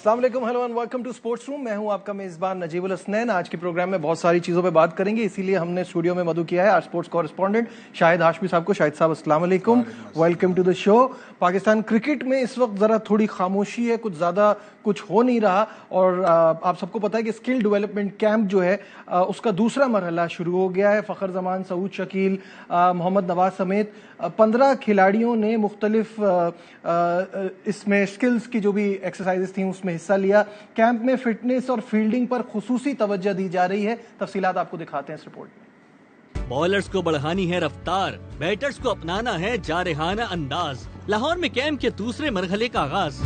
अस्सलाम वालेकुम, hello and welcome to sports room. मैं हूं आपका मेजबान नजीबुल हसनैन। आज के प्रोग्राम में बहुत सारी चीज़ों पे बात करेंगे, इसीलिए हमने स्टूडियो में मदू किया है आज स्पोर्ट्स कॉरेस्पॉन्डेंट शाहिद हाशमी साहब को। शाहिद साहब अस्सलाम वालेकुम, welcome to the show. Pakistan cricket में इस वक्त ज़रा थोड़ी खामोशी है, कुछ ज़्यादा कुछ हो नहीं रहा और आप सबको पता है कि स्किल डेवलपमेंट कैंप जो है उसका दूसरा मरहला शुरू हो गया है। फ़खर जमान, सऊद शकील, मोहम्मद नवाज समेत 15 खिलाड़ियों ने मुख्तलिफ इसमें स्किल्स की जो भी एक्सरसाइजेस थी उसमें हिस्सा लिया। कैंप में फिटनेस और फील्डिंग पर खुसूसी तवज्जो दी जा रही है। तफसीलात आपको दिखाते हैं इस रिपोर्ट में। बॉलर्स को बढ़ानी है रफ्तार, बैटर्स को अपनाना है जारहाना अंदाज। लाहौर में कैंप के दूसरे मरहले का आगाज।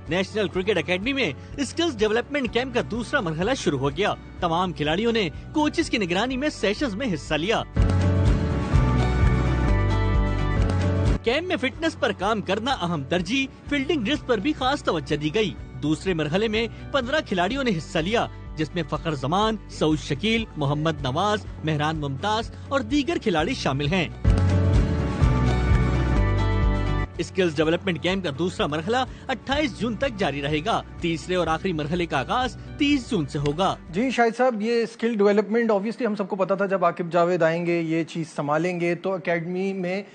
नेशनल क्रिकेट एकेडमी में स्किल्स डेवलपमेंट कैंप का दूसरा मरहला शुरू हो गया। तमाम खिलाड़ियों ने कोचेस की निगरानी में सेशंस में हिस्सा लिया। कैंप में फिटनेस पर काम करना अहम तरजीह, फील्डिंग ड्रिल्स पर भी खास तवज्जो दी गई। दूसरे मरहले में 15 खिलाड़ियों ने हिस्सा लिया, जिसमें फखर जमान, सऊद शकील, मोहम्मद नवाज, मेहरान मुमताज और दीगर खिलाड़ी शामिल हैं। स्किल्स डेवलपमेंट कैंप का दूसरा मरहला 28 जून तक जारी रहेगा। तीसरे और आखिरी मरहले का आगाज 30 जून से होगा। जी शाहिद साहब, ये स्किल डेवलपमेंट ऑब्वियसली हम सबको पता था जब आकिब जावेद आएंगे ये चीज़ संभालेंगे तो एकेडमी में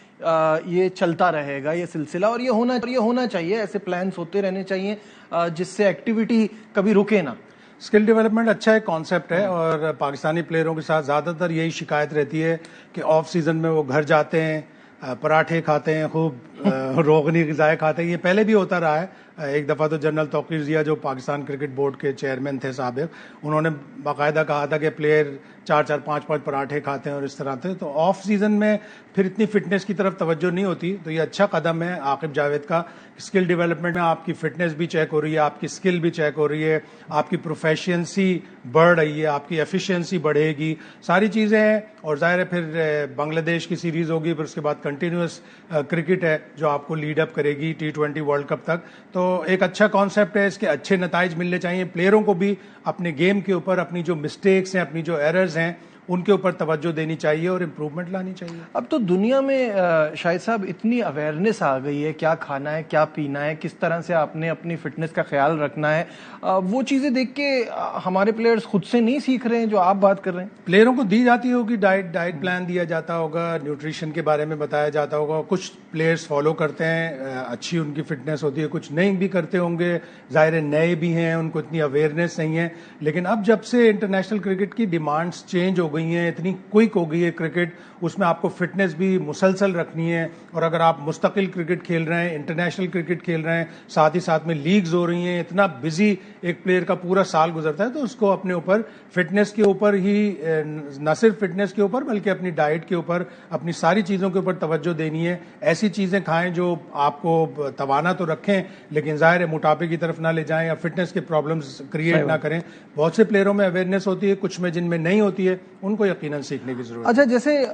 ये चलता रहेगा ये सिलसिला, और ये होना चाहिए। ऐसे प्लान्स होते रहने चाहिए जिससे एक्टिविटी कभी रुके ना। स्किल डेवलपमेंट अच्छा एक कॉन्सेप्ट है और पाकिस्तानी प्लेयरों के साथ ज़्यादातर यही शिकायत रहती है कि ऑफ सीजन में वो घर जाते हैं, पराठे खाते हैं, खूब रोगनी ग़िज़ाएं खाते हैं। ये पहले भी होता रहा है। एक दफ़ा तो जनरल तौक़ीर ज़िया जो पाकिस्तान क्रिकेट बोर्ड के चेयरमैन थे साबिक़, उन्होंने बाकायदा कहा था कि प्लेयर 4-4, 5-5 पराठे खाते हैं और इस तरह से। तो ऑफ सीज़न में फिर इतनी फिटनेस की तरफ तवज्जो नहीं होती, तो ये अच्छा कदम है आकिब जावेद का। स्किल डेवलपमेंट में आपकी फिटनेस भी चेक हो रही है, आपकी स्किल भी चेक हो रही है, आपकी प्रोफेशिएंसी बढ़ रही है, आपकी एफिशिएंसी बढ़ेगी, सारी चीज़ें हैं। और ज़ाहिर है फिर बांग्लादेश की सीरीज़ होगी, फिर उसके बाद कंटिन्यूस क्रिकेट है जो आपको लीडअप करेगी T20 वर्ल्ड कप तक। तो एक अच्छा कॉन्सेप्ट है, इसके अच्छे नताइज मिलने चाहिए। प्लेयरों को भी अपने गेम के ऊपर अपनी जो मिस्टेक्स हैं, अपनी जो एरर्स हैं, उनके ऊपर तवज्जो देनी चाहिए और इम्प्रूवमेंट लानी चाहिए। अब तो दुनिया में शाहिद साहब इतनी अवेयरनेस आ गई है, क्या खाना है, क्या पीना है, किस तरह से आपने अपनी फिटनेस का ख्याल रखना है, वो चीज़ें देख के हमारे प्लेयर्स खुद से नहीं सीख रहे हैं जो आप बात कर रहे हैं। प्लेयरों को दी जाती होगी डाइट प्लान दिया जाता होगा, न्यूट्रिशन के बारे में बताया जाता होगा। कुछ प्लेयर्स फॉलो करते हैं, अच्छी उनकी फिटनेस होती है, कुछ नहीं भी करते होंगे, ज़ाहिर है नए भी हैं, उनको इतनी अवेयरनेस नहीं है। लेकिन अब जब से इंटरनेशनल क्रिकेट की डिमांड्स चेंज हो गई हैं, इतनी क्विक हो गई है क्रिकेट, उसमें आपको फिटनेस भी मुसलसल रखनी है। और अगर आप मुस्तकिल क्रिकेट खेल रहे हैं, इंटरनेशनल क्रिकेट खेल रहे हैं, साथ ही साथ में लीग्स हो रही हैं, इतना बिजी एक प्लेयर का पूरा साल गुजरता है, तो उसको अपने ऊपर फिटनेस के ऊपर ही, न सिर्फ फिटनेस के ऊपर बल्कि अपनी डाइट के ऊपर, अपनी सारी चीज़ों के ऊपर तवज्जो देनी है। ऐसी चीज़ें खाएं जो आपको तवाना तो रखें लेकिन ज़ाहिर है मोटापे की तरफ ना ले जाएं या फिटनेस के प्रॉब्लम्स क्रिएट ना करें। बहुत से प्लेयरों में अवेयरनेस होती है, कुछ में जिनमें नहीं होती है, उनको यकीनन सीखने की जरूरत है। अच्छा, जैसे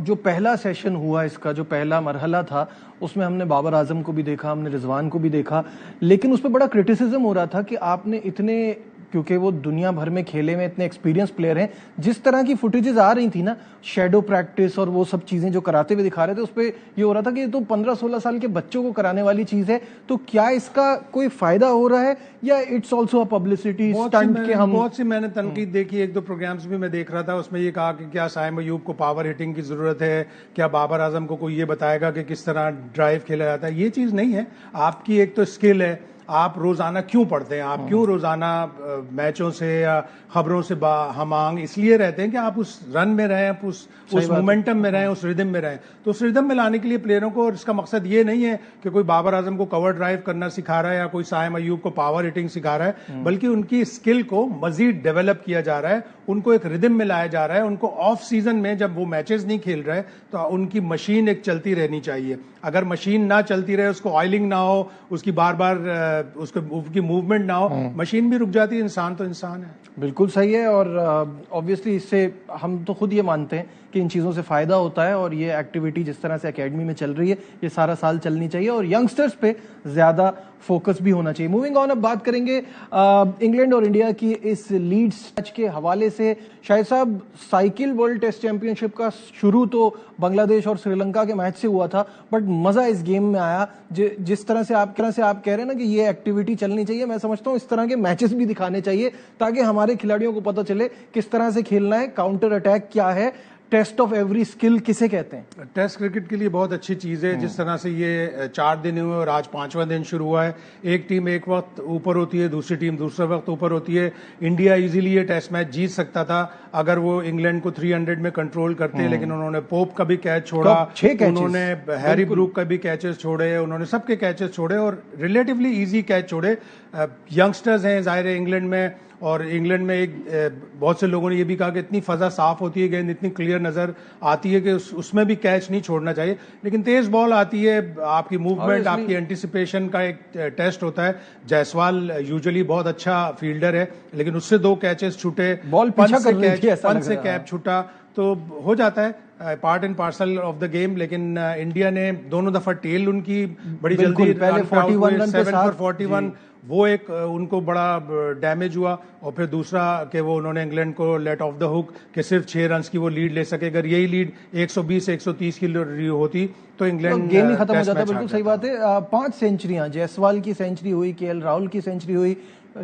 जो पहला सेशन हुआ, इसका जो पहला मरहला था, उसमें हमने बाबर आजम को भी देखा, हमने रिजवान को भी देखा, लेकिन उस पर बड़ा क्रिटिसिज्म हो रहा था कि आपने इतने, क्योंकि वो दुनिया भर में खेले में इतने एक्सपीरियंस प्लेयर हैं, जिस तरह की फुटेजेस आ रही थी ना, शैडो प्रैक्टिस और वो सब चीज़ें जो कराते हुए दिखा रहे थे, उस पर ये हो रहा था कि ये तो 15-16 साल के बच्चों को कराने वाली चीज़ है। तो क्या इसका कोई फ़ायदा हो रहा है या it's also a publicity stunt के हम? बहुत सी मैंने तनकीद देखी, एक दो प्रोग्राम्स भी मैं देख रहा था, उसमें ये कहा कि क्या साइम अयूब को पावर हिटिंग की ज़रूरत है, क्या बाबर आजम को कोई ये बताएगा कि किस तरह ड्राइव खेला जाता है। ये चीज़ नहीं है। आपकी एक तो स्किल है, आप रोज़ाना क्यों पढ़ते हैं, आप क्यों रोज़ाना मैचों से या खबरों से हम आंग इसलिए रहते हैं कि आप उस रन में रहें, उस मोमेंटम में रहें, उस रिदम में रहें। तो उस रिदम में लाने के लिए प्लेयरों को, और इसका मकसद ये नहीं है कि कोई बाबर आजम को कवर ड्राइव करना सिखा रहा है या कोई साइम अयूब को पावर हिटिंग सिखा रहा है, बल्कि उनकी स्किल को मजीद डेवलप किया जा रहा है, उनको एक रिदम में लाया जा रहा है। उनको ऑफ सीजन में जब वो मैचेस नहीं खेल रहे तो उनकी मशीन एक चलती रहनी चाहिए। अगर मशीन ना चलती रहे, उसको ऑयलिंग ना हो, उसकी बार बार उसकी मूवमेंट ना हो, मशीन भी रुक जाती है, इंसान तो इंसान है। बिल्कुल सही है। और ऑब्वियसली इससे हम तो खुद ये मानते हैं कि इन चीज़ों से फ़ायदा होता है, और ये एक्टिविटी जिस तरह से एकेडमी में चल रही है ये सारा साल चलनी चाहिए और यंगस्टर्स पे ज़्यादा फोकस भी होना चाहिए। मूविंग ऑन, अब बात करेंगे इंग्लैंड और इंडिया की इस लीड्स मैच के हवाले से। शाहिद साहब, साइकिल वर्ल्ड टेस्ट चैंपियनशिप का शुरू तो बांग्लादेश और श्रीलंका के मैच से हुआ था, बट मज़ा इस गेम में आया। जिस तरह से आप कह रहे हैं ना कि ये एक्टिविटी चलनी चाहिए, मैं समझता हूँ इस तरह के मैचेस भी दिखाने चाहिए ताकि हमारे खिलाड़ियों को पता चले किस तरह से खेलना है, काउंटर अटैक क्या है, टेस्ट ऑफ एवरी स्किल किसे कहते हैं। टेस्ट क्रिकेट के लिए बहुत अच्छी चीज है। जिस तरह से ये 4 दिन हुए और आज 5वां दिन शुरू हुआ है, एक टीम एक वक्त ऊपर होती है, दूसरी टीम दूसरे वक्त ऊपर होती है। इंडिया इजीली ये टेस्ट मैच जीत सकता था अगर वो इंग्लैंड को 300 में कंट्रोल करते, लेकिन उन्होंने पोप का भी कैच छोड़ा, उन्होंने हैरी ब्रूक का भी कैचेस छोड़े, उन्होंने सबके कैचेस छोड़े और रिलेटिवली इजी कैच छोड़े। यंगस्टर्स हैं जाहिर है इंग्लैंड में, और इंग्लैंड में बहुत से लोगों ने ये भी कहा कि इतनी फजा साफ होती है, गेंद इतनी क्लियर नजर आती है कि उसमें भी कैच नहीं छोड़ना चाहिए। लेकिन तेज बॉल आती है, आपकी मूवमेंट, आपकी एंटिसिपेशन का एक टेस्ट होता है। जायसवाल यूजुअली बहुत अच्छा फील्डर है, लेकिन उससे 2 कैचेस छूटे, बॉल पीछा कर रही थी, ऐसा लग रहा है। कैच छूटा, तो हो जाता है part and parcel of the game. लेकिन इंडिया ने दोनों दफा टेल उनकी बड़ी जल्दी, पहले 41 रन पे 7 for 41, वो एक उनको बड़ा डैमेज हुआ। और फिर दूसरा कि वो उन्होंने इंग्लैंड को लेट ऑफ द हुक कि सिर्फ 6 रन की वो लीड ले सके। अगर यही लीड 120-130 की होती तो इंग्लैंड गेम ही खत्म हो जाता। बिल्कुल सही बात है। 5 सेंचुरियां, जायसवाल की सेंचुरी हुई, केएल राहुल की सेंचुरी हुई,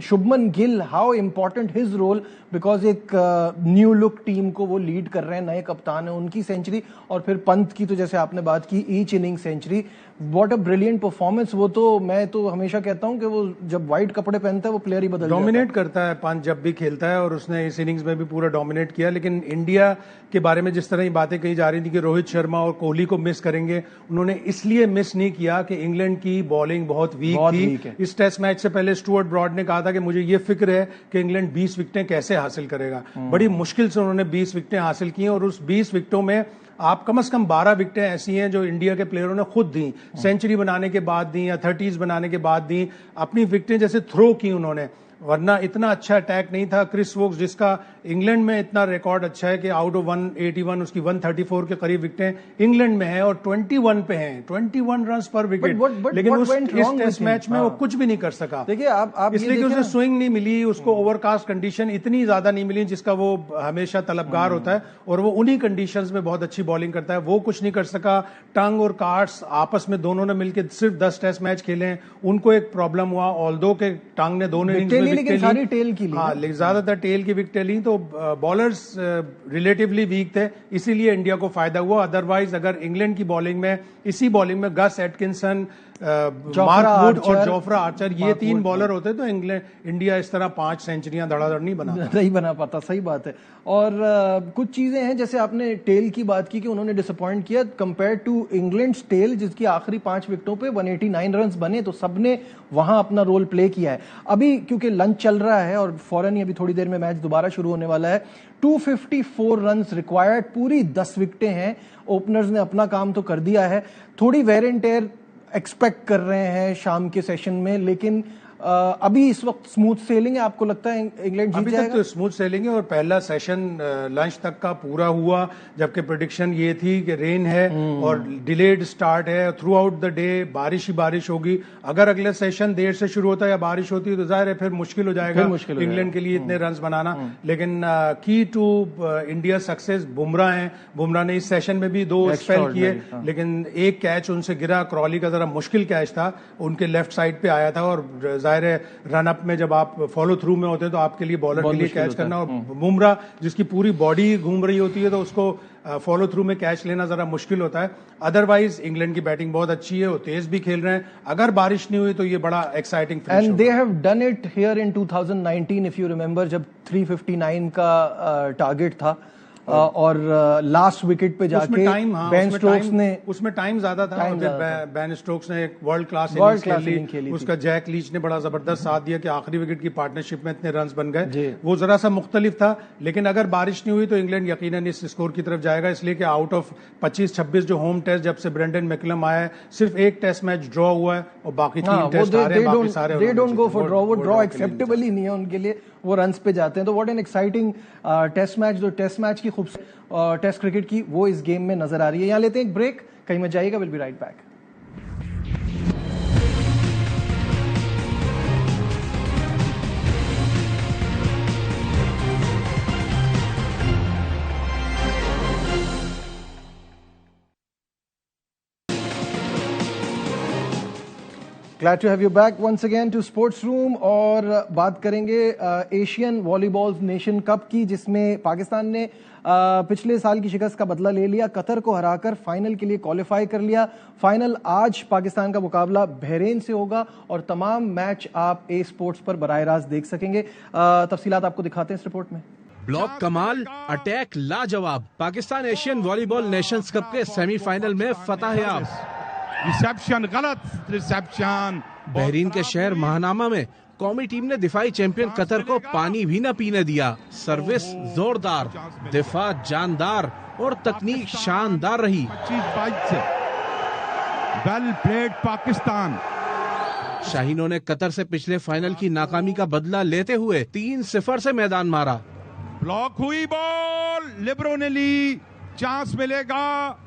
Shubman Gill, how important his role, because एक न्यू लुक टीम को वो लीड कर रहे हैं, नए कप्तान है, उनकी सेंचुरी। और फिर पंत की तो जैसे आपने बात की, each inning century, what a brilliant performance. वो तो मैं तो हमेशा कहता हूं कि वो जब व्हाइट कपड़े पहनता है वो प्लेयर ही बदल डोमिनेट करता है पंत जब भी खेलता है, और उसने इस इनिंग्स में भी पूरा डोमिनेट किया। लेकिन इंडिया के बारे में जिस तरह की बातें कही जा रही थी कि रोहित शर्मा और कोहली को मिस करेंगे, उन्होंने इसलिए मिस नहीं किया कि इंग्लैंड की बॉलिंग बहुत वीक थी। इस टेस्ट मैच से पहले स्टुअर्ट ब्रॉड ने कहा था कि मुझे ये फिक्र है कि इंग्लैंड 20 विकेटें कैसे हासिल करेगा। बड़ी मुश्किल से उन्होंने 20 विकेटें हासिल की, और उस 20 विकेटों में आप कम से कम 12 विकेटें ऐसी हैं जो इंडिया के प्लेयरों ने खुद दी, सेंचुरी बनाने के बाद दी या 30s बनाने के बाद दी, अपनी विकेटें जैसे थ्रो की उन्होंने, वरना इतना अच्छा अटैक नहीं था। क्रिस वोक्स, जिसका इंग्लैंड में इतना रिकॉर्ड अच्छा है कि आउट ऑफ 181 उसकी 134 के करीब विकेटें इंग्लैंड में है और 21 पे हैं, 21 रन पर विकेट। लेकिन इस टेस्ट मैच में वो कुछ भी नहीं कर सका। देखिए आप इसलिए कि उसे स्विंग नहीं मिली, उसको ओवरकास्ट कंडीशन इतनी ज्यादा नहीं मिली जिसका वो हमेशा तलबगार होता है, और वो उन्हीं कंडीशंस में बहुत अच्छी बॉलिंग करता है। वो कुछ नहीं कर सका। टंग और कार्ड्स आपस में दोनों ने मिलकर सिर्फ 10 टेस्ट मैच खेले हैं, उनको एक प्रॉब्लम हुआ, ऑल्दो के टंग ने दोनों इनिंग्स में लेकिन सारी टेल की ली। हाँ, ज्यादातर टेल की विकेटें ली, तो बॉलर्स रिलेटिवली वीक थे, इसीलिए इंडिया को फायदा हुआ। अदरवाइज अगर इंग्लैंड की बॉलिंग में, इसी बॉलिंग में गस एटकिंसन, मार्क वुड और जोफ्रा आर्चर, ये 3 बॉलर होते तो इंडिया इस तरह 5 सेंचुरियां धड़ाधड़ नहीं बना पाता। सही बात है। और कुछ चीजें हैं, जैसे आपने टेल की बात की कि उन्होंने डिसअपॉइंट किया कंपेयर टू इंग्लैंड टेल, जिसकी आखिरी 5 विकेटों पे 189 रन बने, तो सबने वहां अपना रोल प्ले किया है। अभी क्योंकि लंच चल रहा है और फौरन ही अभी थोड़ी देर में मैच दोबारा शुरू होने वाला है, 254 रन रिक्वायर्ड, पूरी 10 विकेटें हैं। ओपनर्स ने अपना काम तो कर दिया है, थोड़ी वेयर एंड टेयर एक्सपेक्ट कर रहे हैं शाम के सेशन में, लेकिन अभी इस वक्त स्मूथ सेलिंग है। आपको लगता है इंग्लैंड जीत जाएगा? अभी तक तो स्मूथ सेलिंग है, और पहला सेशन लंच तक का पूरा हुआ, जबकि प्रेडिक्शन ये थी कि रेन है और डिलेड स्टार्ट है, थ्रू आउट द डे बारिश ही बारिश होगी। अगर अगले सेशन देर से शुरू होता है या बारिश होती है तो जाहिर है फिर मुश्किल हो जाएगा इंग्लैंड के लिए इतने रन बनाना। लेकिन की टू इंडिया सक्सेस बुमराह हैं। बुमराह ने इस सेशन में भी 2 स्पेल किए, लेकिन एक कैच उनसे गिरा, क्रॉली का जरा मुश्किल कैच था, उनके लेफ्ट साइड पे आया था, और रन अप में जब आप फॉलो थ्रू में होते हैं तो आपके लिए बॉलर के लिए कैच करना, और बुमराह जिसकी पूरी बॉडी घूम रही होती है तो उसको फॉलो थ्रू में कैच लेना जरा मुश्किल होता है। अदरवाइज इंग्लैंड की बैटिंग बहुत अच्छी है, वो तेज भी खेल रहे हैं। अगर बारिश नहीं हुई तो ये बड़ा exciting finish and they have done it here in 2019 if you remember, जब 359 का टारगेट था। और लास्ट विकेट पे जाके बेन स्टोक्स ने उसमें टाइम ज्यादा था और फिर बेन स्टोक्स ने एक वर्ल्ड क्लास इनिंग खेली। उसका जैक लीच ने बड़ा जबरदस्त साथ दिया कि आखिरी विकेट की पार्टनरशिप में इतने रन्स बन गए। वो जरा सा मुख्तलिफ था, लेकिन अगर बारिश नहीं हुई तो इंग्लैंड यकीनन इस स्कोर की तरफ जाएगा, इसलिए कि आउट ऑफ 25-26 जो होम टेस्ट जब से ब्रेंडन मैकलम आया है सिर्फ एक टेस्ट मैच ड्रॉ हुआ है और बाकी 3 टेस्ट हारे, बाकी सारे they don't go for draw. वो ड्रॉ एक्सेप्टेबल ही नहीं है उनके लिए, वो रन्स पे जाते हैं। तो what an exciting test match, जो टेस्ट मैच की खूबसूरत टेस्ट क्रिकेट की वो इस गेम में नजर आ रही है। यहाँ लेते हैं एक ब्रेक, कहीं मत जाइएगा, will be right back. Glad to have you back once again to Sports Room और बात करेंगे एशियन वॉलीबॉल नेशन कप की, जिसमें पाकिस्तान ने पिछले साल की शिकस्त का बदला ले लिया, कतर को हराकर फाइनल के लिए क्वालिफाई कर लिया। फाइनल आज पाकिस्तान का मुकाबला बहरीन से होगा और तमाम मैच आप ए स्पोर्ट्स पर बराह रास्त देख सकेंगे। तफसीलात आपको दिखाते हैं इस रिपोर्ट में। ब्लॉक कमाल, अटैक लाजवाब, Pakistan Asian volleyball Nations cup के सेमीफाइनल में फतह-ए-आब। रिसेप्शन गलत, रिसेप्शन। बहरीन के शहर महानामा में कौमी टीम ने दिफाई चैंपियन कतर को पानी भी न पीने दिया। सर्विस जोरदार, दिफा जानदार और तकनीक शानदार रही। 25 से वेल प्लेड पाकिस्तान। शाहीनों ने कतर से पिछले फाइनल की नाकामी का बदला लेते हुए 3-0 से मैदान मारा। ब्लॉक हुई बॉल, लिब्रो ने ली, चांस मिलेगा,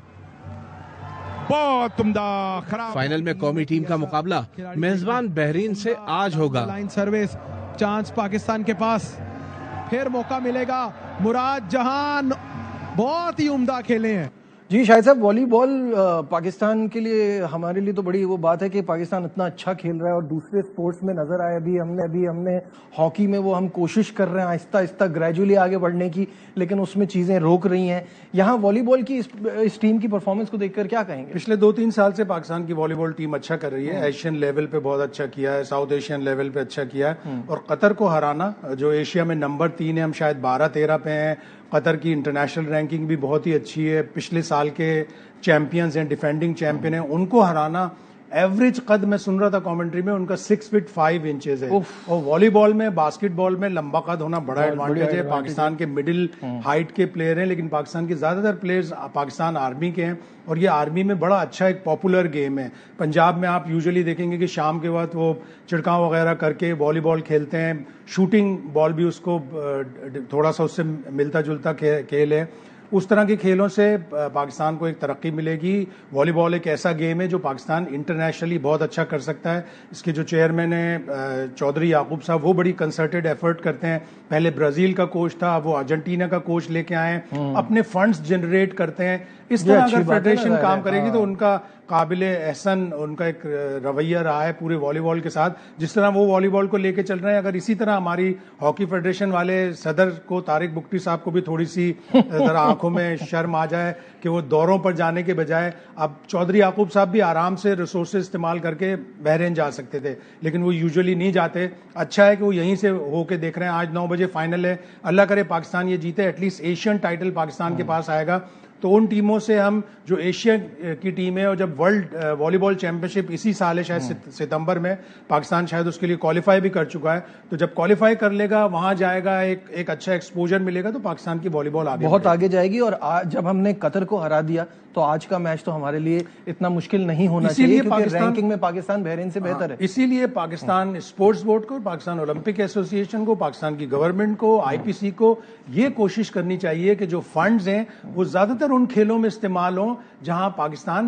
बहुत उम्दा। खराब। फाइनल में कौमी टीम का मुकाबला मेजबान बहरीन से आज होगा। लाइन सर्विस, चांस पाकिस्तान के पास, फिर मौका मिलेगा। मुराद जहान बहुत ही उम्दा खेले हैं। जी शाहिद साहब, वॉलीबॉल पाकिस्तान के लिए, हमारे लिए तो बड़ी वो बात है कि पाकिस्तान इतना अच्छा खेल रहा है और दूसरे स्पोर्ट्स में नजर आए। अभी हमने हॉकी में वो हम कोशिश कर रहे हैं आहिस्ता आहिस्ता ग्रेजुअली आगे बढ़ने की, लेकिन उसमें चीजें रोक रही हैं। यहाँ वॉलीबॉल की इस टीम की परफॉर्मेंस को देखकर क्या कहेंगे? पिछले 2-3 साल से पाकिस्तान की वॉलीबॉल टीम अच्छा कर रही है। एशियन लेवल पे बहुत अच्छा किया है, साउथ एशियन लेवल पे अच्छा किया है और कतर को हराना, जो एशिया में नंबर 3 है, हम शायद 12-13 पे हैं। कतर की इंटरनेशनल रैंकिंग भी बहुत ही अच्छी है, पिछले साल के चैंपियंस हैं, डिफेंडिंग चैंपियन हैं, उनको हराना। एवरेज कद मैं सुन रहा था कमेंट्री में उनका 6 फीट 5 इंचेस है और वॉलीबॉल में, बास्केटबॉल में लंबा कद होना बड़ा एडवांटेज है। पाकिस्तान के मिडिल हाइट के प्लेयर हैं, लेकिन पाकिस्तान के ज्यादातर प्लेयर्स पाकिस्तान आर्मी के हैं और ये आर्मी में बड़ा अच्छा एक पॉपुलर गेम है। पंजाब में आप यूजुअली देखेंगे कि शाम के वक्त वो छिड़काव वगैरह करके वॉलीबॉल खेलते हैं। शूटिंग बॉल भी उसको थोड़ा सा उससे मिलता जुलता खेल है। उस तरह के खेलों से पाकिस्तान को एक तरक्की मिलेगी। वॉलीबॉल एक ऐसा गेम है जो पाकिस्तान इंटरनेशनली बहुत अच्छा कर सकता है। इसके जो चेयरमैन है चौधरी याकूब साहब, वो बड़ी कंसर्टेड एफर्ट करते हैं। पहले ब्राजील का कोच था, वो अर्जेंटीना का कोच लेके आए, अपने फंड्स जनरेट करते हैं। इस तरह अगर फेडरेशन काम करेगी तो उनका काबिले एहसन उनका एक रवैया रहा है पूरे वॉलीबॉल के साथ, जिस तरह वो वॉलीबॉल को लेके चल रहे हैं। अगर इसी तरह हमारी हॉकी फेडरेशन वाले सदर को, तारिक बुख्ती साहब को भी थोड़ी सी जरा आंखों में शर्म आ जाए कि वो दौरों पर जाने के बजाय, अब चौधरी याकूब साहब भी आराम से रिसोर्सेज इस्तेमाल करके बहरीन जा सकते थे, लेकिन वो यूजुअली नहीं जाते। अच्छा है कि वो यहीं से होके देख रहे हैं। आज 9 बजे फाइनल है, अल्लाह करे पाकिस्तान ये जीते, एटलीस्ट एशियन टाइटल पाकिस्तान के पास आएगा। तो उन टीमों से हम, जो एशिया की टीम है, और जब वर्ल्ड वॉलीबॉल चैंपियनशिप इसी साल है शायद सितंबर में, पाकिस्तान शायद उसके लिए क्वालिफाई भी कर चुका है, तो जब क्वालिफाई कर लेगा, वहां जाएगा, एक अच्छा एक्सपोजर मिलेगा, तो पाकिस्तान की वॉलीबॉल आगे बहुत आगे जाएगी। और जब हमने कतर को हरा दिया तो आज का मैच तो हमारे लिए इतना मुश्किल नहीं होना चाहिए, क्योंकि रैंकिंग में पाकिस्तान बहरीन से बेहतर है। इसीलिए पाकिस्तान स्पोर्ट्स बोर्ड को, पाकिस्तान ओलंपिक एसोसिएशन को, पाकिस्तान की गवर्नमेंट को, आईपीसी को ये कोशिश करनी चाहिए कि जो फंड्स हैं वो ज्यादातर उन खेलों में इस्तेमाल हो जहां पाकिस्तान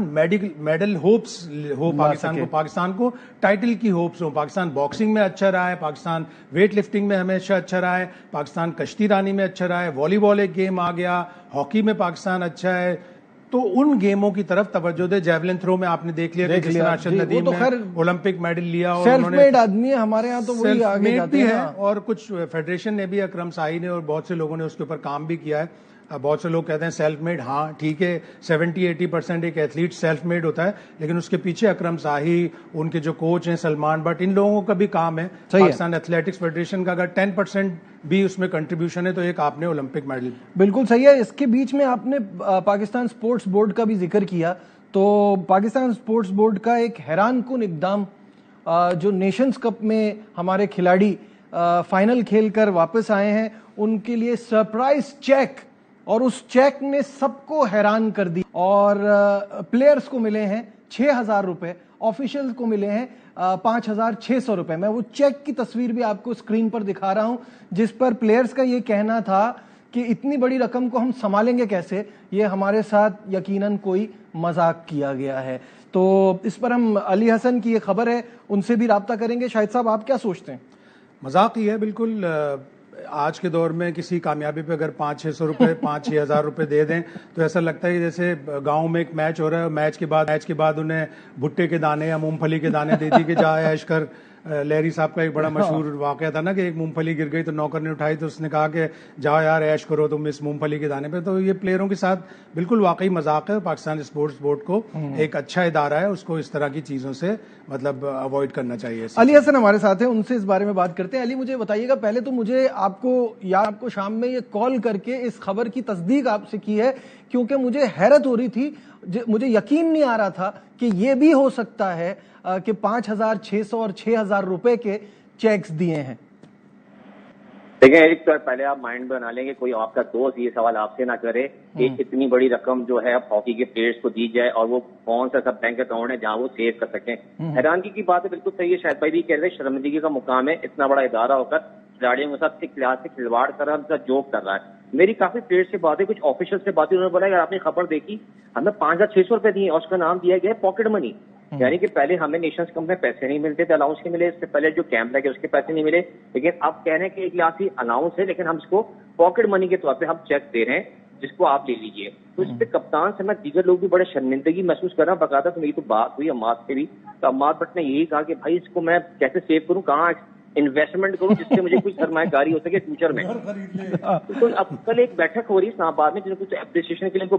मेडल होप्स हो, पाकिस्तान को टाइटल की होप्स हो। पाकिस्तान बॉक्सिंग में अच्छा रहा है, पाकिस्तान वेट लिफ्टिंग में हमेशा अच्छा रहा है, पाकिस्तान कश्ती रानी में अच्छा रहा है, वॉलीबॉल एक गेम आ गया, हॉकी में पाकिस्तान अच्छा है। तो उन गेमों की तरफ तवज्जो दे। जेवलिन थ्रो में आपने देख लिया कि जिस तरह अर्शद नदीम ने ओलंपिक मेडल लिया, और सेल्फ मेड आदमी है हमारे यहाँ, तो वही आगे जाते हैं। और कुछ फेडरेशन ने भी, अकरम साही ने और बहुत से लोगों ने उसके ऊपर काम भी किया है। बहुत से लोग कहते हैं सेल्फ मेड, हाँ ठीक है, 70-80% एक एथलीट सेल्फ मेड होता है, लेकिन उसके पीछे अकरम शाही, उनके जो कोच हैं सलमान बट, इन लोगों का भी काम है। पाकिस्तान एथलेटिक्स फेडरेशन का अगर 10% भी उसमें कंट्रीब्यूशन है तो एक आपने ओलंपिक मेडल। बिल्कुल सही है। इसके बीच में आपने पाकिस्तान स्पोर्ट्स बोर्ड का भी जिक्र किया, तो पाकिस्तान स्पोर्ट्स बोर्ड का एक हैरानकुन इकदाम, जो नेशंस कप में हमारे खिलाड़ी फाइनल खेलकर वापस आए हैं, उनके लिए सरप्राइज चेक, और उस चेक ने सबको हैरान कर दी। और प्लेयर्स को मिले हैं 6,000 रुपए, ऑफिशियल्स को मिले हैं 5,600 रुपए। मैं वो चेक की तस्वीर भी आपको स्क्रीन पर दिखा रहा हूं, जिस पर प्लेयर्स का ये कहना था कि इतनी बड़ी रकम को हम संभालेंगे कैसे, ये हमारे साथ यकीनन कोई मजाक किया गया है। तो इस पर हम अली हसन की ये खबर है, उनसे भी राब्ता करेंगे। शाहिद साहब, आप क्या सोचते हैं? मजाक ही है बिल्कुल। आज के दौर में किसी कामयाबी पे अगर 500-600 रुपए 5-6 हज़ार रुपए दे दें तो ऐसा लगता है कि जैसे गांव में एक मैच हो रहा है, मैच के बाद उन्हें भुट्टे के दाने या मूंगफली के दाने दे दी कि जा ऐश कर। लहरी साहब का एक बड़ा मशहूर वाकया था ना कि एक मूंगफली गिर गई तो नौकर ने उठाई, तो उसने कहा कि जाओ यार ऐश करो तुम इस मूंगफली के दाने पे। तो ये प्लेयरों के साथ बिल्कुल वाकई मजाक है। पाकिस्तान स्पोर्ट्स बोर्ड को एक अच्छा इदारा है, उसको इस तरह की चीजों से मतलब अवॉइड करना चाहिए। अली हसन हमारे साथ है, उनसे इस बारे में बात करते हैं। अली, मुझे बताइएगा, पहले तो मुझे आपको शाम में ये कॉल करके इस खबर की तस्दीक आपसे की है, क्योंकि मुझे हैरत हो रही थी, मुझे यकीन नहीं आ रहा था कि ये भी हो सकता है कि 5,600 और 6,000 रुपए के चेक्स दिए हैं। देखिए एक तो पहले आप माइंड बना लेंगे, कोई आपका दोस्त ये सवाल आपसे ना करे कि इतनी बड़ी रकम जो है हॉकी के प्लेयर्स को दी जाए और वो कौन सा सब बैंक अकाउंट है जहां वो सेव कर सकें। हैरानगी की बात है, बिल्कुल सही है। शायद भाई भी कह रहे हैं, शर्मिंदगी का मुकाम है इतना बड़ा इदारा होकर खिलाड़ियों के साथ एक क्लास से खिलवाड़ कर रहा है, उनका जोक कर रहा है। मेरी काफी प्लेयर्स से बात है, कुछ ऑफिशियल से बात है, उन्होंने बोला यार आपने खबर देखी, हमें 5,600 रुपए दिए और उसका नाम दिया गया पॉकेट मनी। यानी कि पहले हमें नेशंस कप में पैसे नहीं मिलते थे, अलाउंस नहीं मिले, इससे पहले जो कैंप लगे उसके पैसे नहीं मिले, लेकिन अब कह रहे हैं कि एक लाख अलाउंस है लेकिन हम इसको पॉकेट मनी के तौर पे हम चेक दे रहे हैं जिसको आप ले लीजिए। तो इस पे कप्तान से मैं दीगर लोग भी बड़े शर्मिंदगी महसूस कर रहा हूँ। बकायदा तो मेरी तो बात हुई अम्माद से भी, तो अम्माद भट्ट ने यही कहा कि भाई इसको मैं कैसे सेव करूँ, कहाँ इन्वेस्टमेंट करूं जिससे मुझे कुछ सरमायाकारी हो सके फ्यूचर में। तो अब कल एक बैठक हो रही है इस्लामाबाद में, जिनको कुछ एप्रिसिएशन के लिए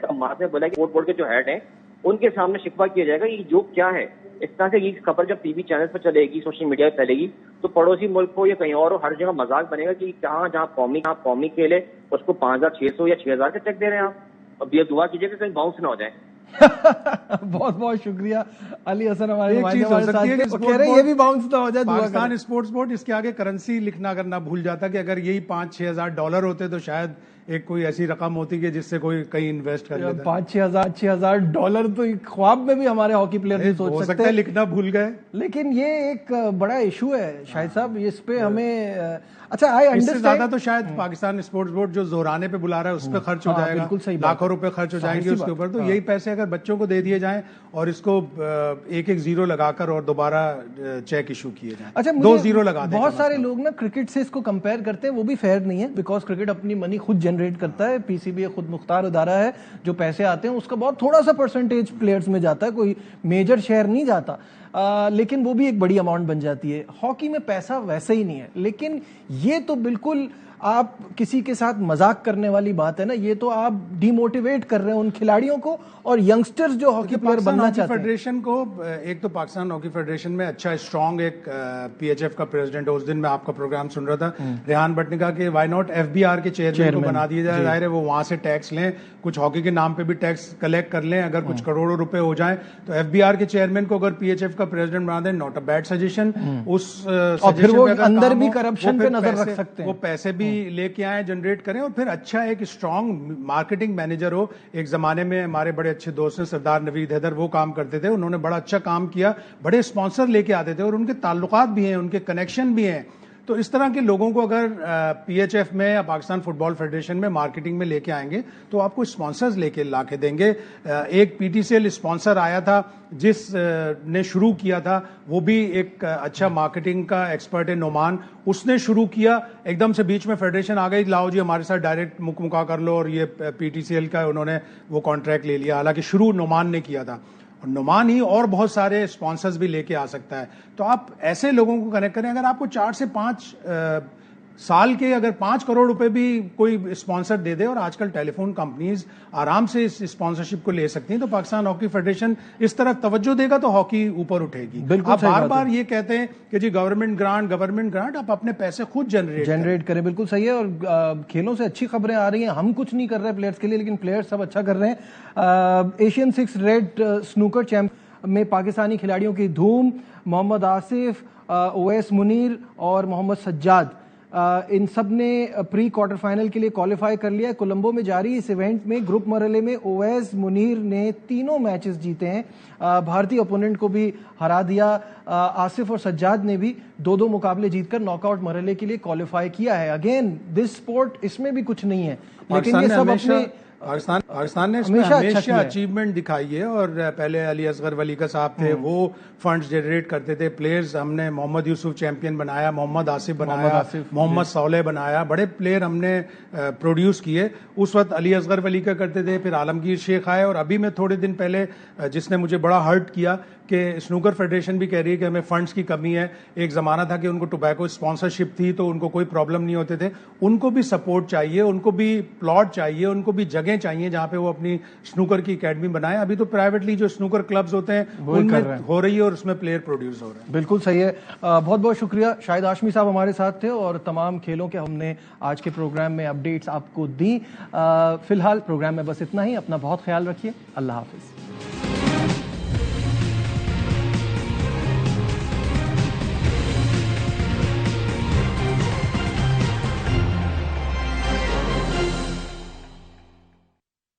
अम्माद ने बोला कि स्पोर्ट बोर्ड के जो हेड हैं उनके सामने शिकवा किया जाएगा। ये जो क्या है, इस तरह से ये खबर जब टीवी चैनल पर चलेगी, सोशल मीडिया पर फैलेगी, तो पड़ोसी मुल्क हो या कहीं और हो, हर जगह मजाक बनेगा कि जहाँ कौमी खेल है उसको 5,600 या 6,000 का चेक दे रहे हैं आप। अब ये दुआ कीजिएगा कहीं बाउंस ना हो जाए। बहुत बहुत शुक्रिया अली हसन हमारे साथ, कह रहे हैं ये भी बाउंस ना हो जाए। पाकिस्तान स्पोर्ट्स बोर्ड इसके आगे करेंसी लिखना करना भूल जाता कि अगर यही 5-6 हज़ार डॉलर होते तो शायद एक कोई ऐसी रकम होती कि जिससे कोई कहीं इन्वेस्ट कर लेता। 5-6 हजार डॉलर तो ख्वाब में भी हमारे हॉकी प्लेयर नहीं सोच सकते। लिखना भूल गए। लेकिन ये एक बड़ा इशू है शाहिद साहब, इस पे हमें अच्छा आई अंडरस्टैंड। ज्यादा तो शायद पाकिस्तान स्पोर्ट्स बोर्ड जो जोराने पे बुला रहा है उस पर खर्च हो जाएगा, बिल्कुल सही, लाखों रुपए खर्च हो जाएंगे उसके ऊपर। तो यही पैसे अगर बच्चों को दे दिए जाएं और इसको 1-1 जीरो लगाकर और दोबारा चेक इशू किए जाएं। अच्छा, 2 जीरो लगा दें। बहुत सारे लोग ना क्रिकेट से इसको कंपेयर करते हैं, वो भी फेयर नहीं है, बिकॉज क्रिकेट अपनी मनी खुद जनरेट करता है। पीसीबी खुद मुख्तार इदारा है, जो पैसे आते हैं उसका बहुत थोड़ा सा परसेंटेज प्लेयर्स में जाता है, कोई मेजर शेयर नहीं जाता। लेकिन वो भी एक बड़ी अमाउंट बन जाती है। हॉकी में पैसा वैसे ही नहीं है, लेकिन ये तो बिल्कुल आप किसी के साथ मजाक करने वाली बात है ना, ये तो आप डिमोटिवेट कर रहे हैं उन खिलाड़ियों को और यंगस्टर्स जो हॉकी प्लेयर बनना चाहते हैं। फेडरेशन को एक तो पाकिस्तान हॉकी फेडरेशन में अच्छा स्ट्रांग एक पीएचएफ का प्रेसिडेंट है। उस दिन मैं आपका प्रोग्राम सुन रहा था, रेहान भट्ट ने कहा कि व्हाई नॉट एफबीआर के चेयरमैन को बना दिया जाए। जाहिर है वो वहां से टैक्स लें, कुछ हॉकी के नाम पे भी टैक्स कलेक्ट कर लें, अगर कुछ करोड़ों रुपए हो जाए तो एफबीआर के चेयरमैन को अगर पीएचएफ का प्रेसिडेंट बना दें, नॉट अ बैड सजेशन। उस और फिर वो अंदर भी करप्शन पे नजर रख सकते हैं, वो पैसे भी लेके आए, जनरेट करें और फिर अच्छा एक स्ट्रांग मार्केटिंग मैनेजर हो। एक जमाने में हमारे बड़े अच्छे दोस्त हैं सरदार नवीद हैदर, वो काम करते थे, उन्होंने बड़ा अच्छा काम किया, बड़े स्पॉन्सर लेके आते थे और उनके ताल्लुकात भी हैं, उनके कनेक्शन भी हैं। तो इस तरह के लोगों को अगर पीएचएफ में या पाकिस्तान फुटबॉल फेडरेशन में मार्केटिंग में लेके आएंगे तो आपको स्पॉन्सर्स लेके लाके देंगे। एक पीटीसीएल स्पॉन्सर आया था जिस ने शुरू किया था, वो भी एक अच्छा मार्केटिंग का एक्सपर्ट है, नोमान, उसने शुरू किया। एकदम से बीच में फेडरेशन आ गई, लाओ जी हमारे साथ डायरेक्ट मुका कर लो, और ये पीटीसीएल का उन्होंने वो कॉन्ट्रैक्ट ले लिया। हालांकि शुरू नोमान ने किया था, और नुमान ही और बहुत सारे स्पॉन्सर्स भी लेके आ सकता है। तो आप ऐसे लोगों को कनेक्ट करें। अगर आपको 4 से 5 साल के अगर 5 करोड़ रुपए भी कोई स्पॉन्सर दे दे, और आजकल टेलीफोन कंपनीज आराम से इस स्पॉन्सरशिप को ले सकती हैं, तो पाकिस्तान हॉकी फेडरेशन इस तरफ तवज्जो देगा तो हॉकी ऊपर उठेगी। बिल्कुल आप बार बार ये कहते हैं कि जी गवर्नमेंट ग्रांट, आप अपने पैसे खुद जनरेट करें। बिल्कुल सही है। और खेलों से अच्छी खबरें आ रही हैं। हम कुछ नहीं कर रहे प्लेयर्स के लिए, लेकिन प्लेयर्स सब अच्छा कर रहे हैं। एशियन 6 रेड स्नूकर चैंप में पाकिस्तानी खिलाड़ियों की धूम। मोहम्मद आसिफ, ओवैस मुनीर और मोहम्मद सज्जाद, इन सब ने प्री क्वार्टर फाइनल के लिए क्वालिफाई कर लिया। कोलंबो में जारी इस इवेंट में ग्रुप मरहले में ओवैस मुनीर ने तीनों मैचेस जीते हैं, भारतीय ओपोनेंट को भी हरा दिया। आसिफ और सज्जाद ने भी 2-2 मुकाबले जीतकर नॉकआउट मरहले के लिए क्वालिफाई किया है। अगेन दिस स्पोर्ट, इसमें भी कुछ नहीं है, लेकिन ये सब अपने पाकिस्तान ने इसमें हमेशा अचीवमेंट दिखाई है। और पहले अली असगर वली का साहब थे, वो फंड्स जनरेट करते थे। प्लेयर्स हमने मोहम्मद यूसुफ चैंपियन बनाया, मोहम्मद आसिफ बनाया, मोहम्मद सौले बनाया, बड़े प्लेयर हमने प्रोड्यूस किए। उस वक्त अली असगर वली का करते थे, फिर आलमगीर शेख आए, और अभी मैं थोड़े दिन पहले जिसने मुझे बड़ा हर्ट किया कि स्नूकर फेडरेशन भी कह रही है कि हमें फंड्स की कमी है। एक जमाना था कि उनको टोबैको स्पॉन्सरशिप थी तो उनको कोई प्रॉब्लम नहीं होते थे, उनको भी सपोर्ट चाहिए, उनको भी प्लॉट चाहिए, उनको भी जगह चाहिए जहां पे वो अपनी स्नूकर की एकेडमी बनाए। अभी तो प्राइवेटली जो स्नूकर क्लब्स होते हैं उनमें हो रही है और उसमें प्लेयर प्रोड्यूस हो रहे हैं। बिल्कुल सही है। बहुत बहुत शुक्रिया। शाहिद हाशमी साहब हमारे साथ थे और तमाम खेलों के हमने आज के प्रोग्राम में अपडेट्स आपको दी। फिलहाल प्रोग्राम में बस इतना ही। अपना बहुत ख्याल रखिए। अल्लाह हाफिज।